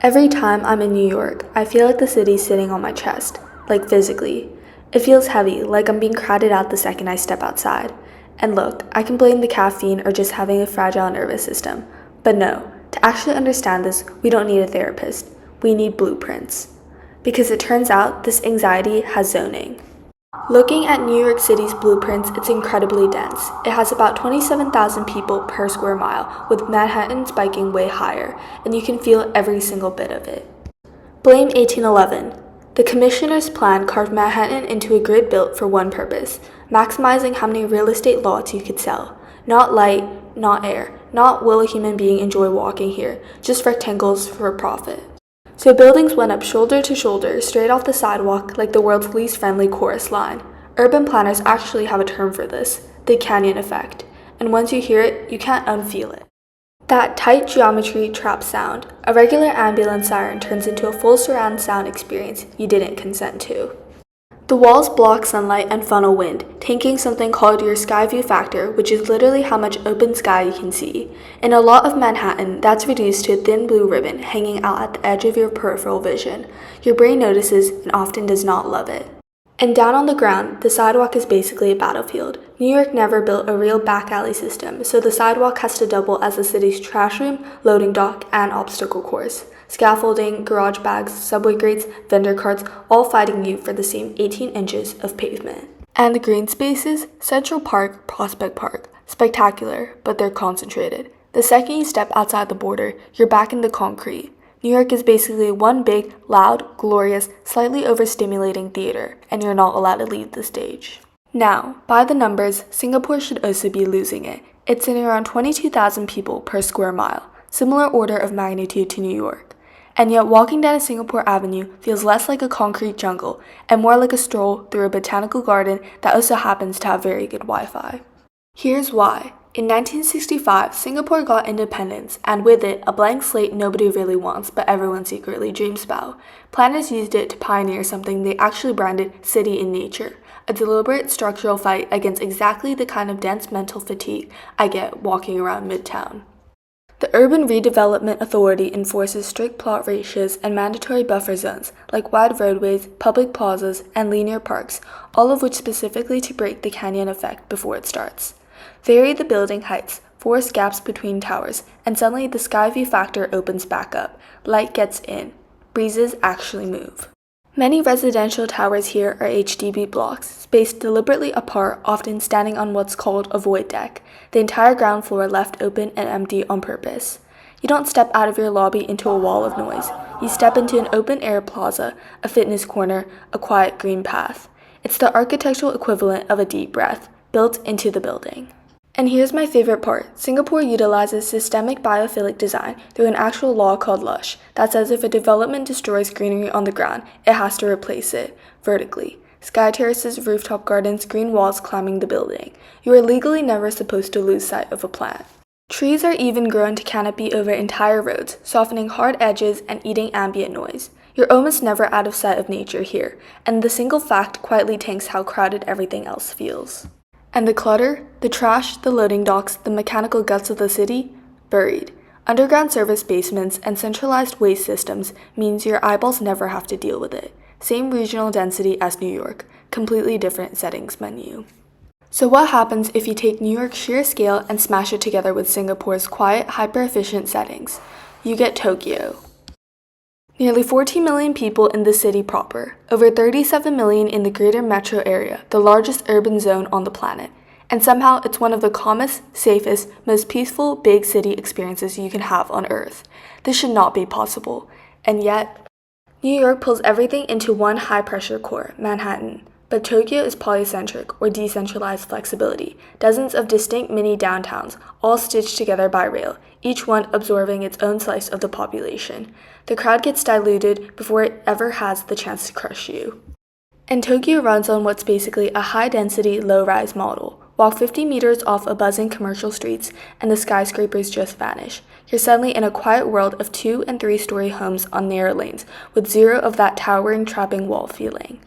Every time I'm in New York, I feel like the city's sitting on my chest, like physically. It feels heavy, like I'm being crowded out the second I step outside. And look, I can blame the caffeine or just having a fragile nervous system. But no, to actually understand this, we don't need a therapist. We need blueprints. Because it turns out this anxiety has zoning. Looking at New York City's blueprints, it's incredibly dense. It has about 27,000 people per square mile, with Manhattan spiking way higher, and you can feel every single bit of it. Blame 1811. The commissioner's plan carved Manhattan into a grid built for one purpose, maximizing how many real estate lots you could sell. Not light, not air, not will a human being enjoy walking here, just rectangles for profit. So buildings went up shoulder to shoulder, straight off the sidewalk like the world's least friendly chorus line. Urban planners actually have a term for this, the canyon effect. And once you hear it, you can't unfeel it. That tight geometry traps sound. A regular ambulance siren turns into a full surround sound experience you didn't consent to. The walls block sunlight and funnel wind, tanking something called your sky view factor, which is literally how much open sky you can see. In a lot of Manhattan, that's reduced to a thin blue ribbon hanging out at the edge of your peripheral vision. Your brain notices and often does not love it. And down on the ground, the sidewalk is basically a battlefield. New York never built a real back alley system, so the sidewalk has to double as the city's trash room, loading dock, and obstacle course. Scaffolding, garage bags, subway grates, vendor carts, all fighting you for the same 18 inches of pavement. And the green spaces? Central Park, Prospect Park. Spectacular, but they're concentrated. The second you step outside the border, you're back in the concrete. New York is basically one big, loud, glorious, slightly overstimulating theater, and you're not allowed to leave the stage. Now, by the numbers, Singapore should also be losing it. It's sitting around 22,000 people per square mile, similar order of magnitude to New York. And yet walking down a Singapore Avenue feels less like a concrete jungle and more like a stroll through a botanical garden that also happens to have very good Wi-Fi. Here's why. In 1965, Singapore got independence, and with it, a blank slate nobody really wants but everyone secretly dreams about. Planners used it to pioneer something they actually branded City in Nature, a deliberate structural fight against exactly the kind of dense mental fatigue I get walking around Midtown. The Urban Redevelopment Authority enforces strict plot ratios and mandatory buffer zones, like wide roadways, public plazas, and linear parks, all of which specifically to break the canyon effect before it starts. Vary the building heights, force gaps between towers, and suddenly the sky view factor opens back up. Light gets in. Breezes actually move. Many residential towers here are HDB blocks, spaced deliberately apart, often standing on what's called a void deck, the entire ground floor left open and empty on purpose. You don't step out of your lobby into a wall of noise. You step into an open-air plaza, a fitness corner, a quiet green path. It's the architectural equivalent of a deep breath, built into the building. And here's my favorite part. Singapore utilizes systemic biophilic design through an actual law called LUSH that says if a development destroys greenery on the ground, it has to replace it, vertically. Sky terraces, rooftop gardens, green walls climbing the building. You are legally never supposed to lose sight of a plant. Trees are even grown to canopy over entire roads, softening hard edges and eating ambient noise. You're almost never out of sight of nature here, and the single fact quietly tanks how crowded everything else feels. And the clutter, the trash, the loading docks, the mechanical guts of the city? Buried. Underground service basements and centralized waste systems means your eyeballs never have to deal with it. Same regional density as New York, completely different settings menu. So what happens if you take New York's sheer scale and smash it together with Singapore's quiet, hyper-efficient settings? You get Tokyo. Nearly 14 million people in the city proper, over 37 million in the greater metro area, the largest urban zone on the planet. And somehow it's one of the calmest, safest, most peaceful big city experiences you can have on Earth. This should not be possible. And yet, New York pulls everything into one high-pressure core, Manhattan. But Tokyo is polycentric, or decentralized flexibility, dozens of distinct mini downtowns, all stitched together by rail, each one absorbing its own slice of the population. The crowd gets diluted before it ever has the chance to crush you. And Tokyo runs on what's basically a high-density, low-rise model. Walk 50 meters off a buzzing commercial streets, and the skyscrapers just vanish. You're suddenly in a quiet world of 2- and 3-story homes on narrow lanes, with zero of that towering, trapping wall feeling.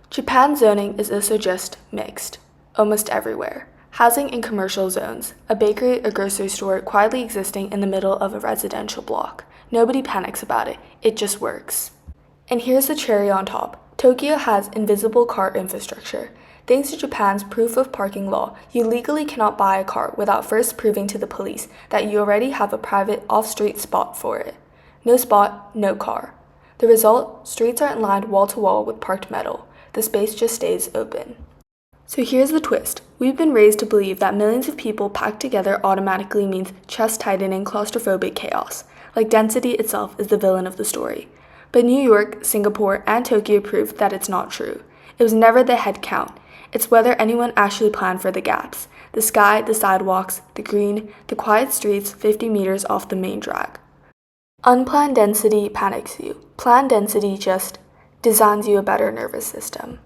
Japan's zoning is also just mixed, almost everywhere. Housing in commercial zones, a bakery or grocery store quietly existing in the middle of a residential block. Nobody panics about it. It just works. And here's the cherry on top. Tokyo has invisible car infrastructure. Thanks to Japan's proof of parking law, you legally cannot buy a car without first proving to the police that you already have a private off-street spot for it. No spot, no car. The result? Streets aren't lined wall-to-wall with parked metal. The space just stays open. So here's the twist. We've been raised to believe that millions of people packed together automatically means chest-tightening claustrophobic chaos, like density itself is the villain of the story. But New York, Singapore, and Tokyo proved that it's not true. It was never the head count. It's whether anyone actually planned for the gaps. The sky, the sidewalks, the green, the quiet streets 50 meters off the main drag. Unplanned density panics you. Planned density just designs you a better nervous system.